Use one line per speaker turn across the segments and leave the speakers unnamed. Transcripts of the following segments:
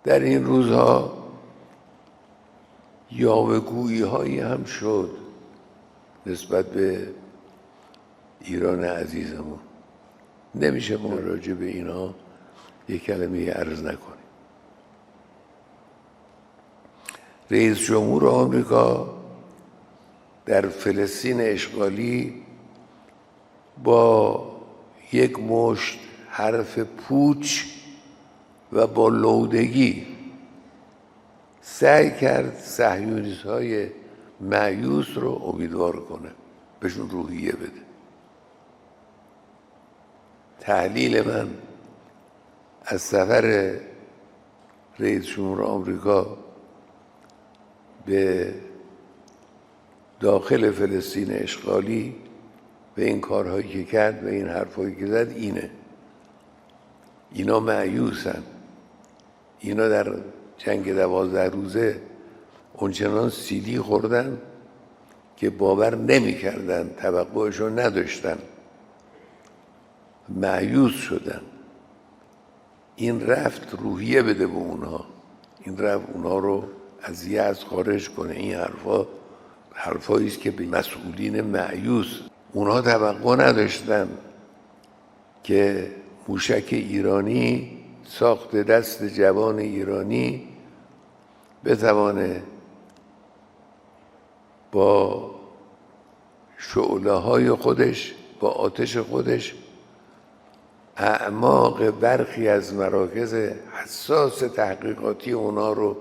در این روزها یاوه‌گویی هایی هم شد نسبت به ایران عزیزمون. نمیشه ما راجع به اینا یک کلمه عرض نکنیم. رئیس جمهور آمریکا در فلسطین اشغالی با یک مشت حرف پوچ و با لودگی سعی کرد صهیونیست‌های مایوس رو امیدوار کنه، بهشون روحیه بده. تحلیل من از سفر رئیس جمهور آمریکا به داخل فلسطین اشغالی و این کارهایی که کرد و این حرفایی که زد اینه: اینا مایوسن، اینا در جنگ 12 روزه اونچنان سیلی خوردن که باور نمی کردن، توقعشون نداشتن، مایوس شدن. این رفت روحیه بده به اونها، این رفت اونها رو از یأس خارج کنه. این حرفایی است که به مسئولین مایوس، اونها توقع نداشتن که موشک ایرانی ساخت دست جوان ایرانی بتوانه با شعله های خودش، با آتش خودش، اعماق برخی از مراکز حساس تحقیقاتی اونا رو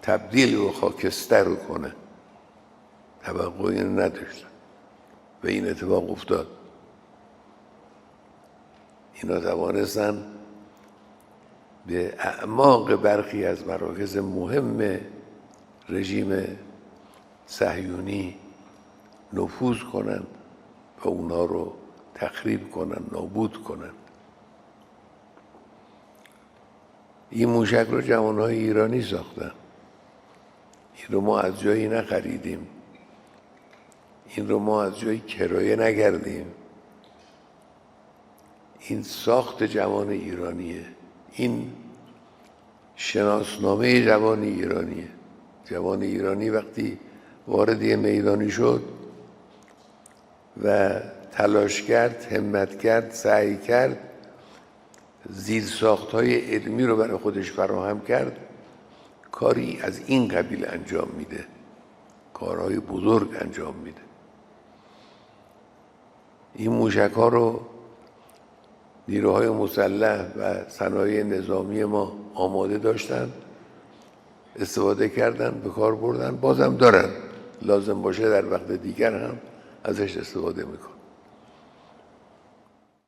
تبدیل به خاکستر کنه. توقعی نداشتن و این اتفاق افتاد. اینا توانستن به اعماق برخی از مراکز مهم رژیم صهیونی نفوذ کنند و اونا رو تخریب کنند، نابود کنند. این موشک رو جوانهای ایرانی ساختن. این رو ما از جایی نخریدیم، این رو ما از جایی کرایه نکردیم. این ساخت جوان ایرانیه، این شناسنامه جوان ایرانیه. جوان ایرانی وقتی وارد یه میدانی شد و تلاش کرد، همت کرد، سعی کرد، زیرساخت‌های علمی رو برای خودش فراهم کرد، کاری از این قبیل انجام میده، کارهای بزرگ انجام میده. این موشک‌ها رو نیروهای مسلح و صنایع نظامی ما آماده داشتن، استفاده کردن، به کار بردن، بازم دارن. لازم باشه در وقت دیگر هم ازش استفاده میکنن.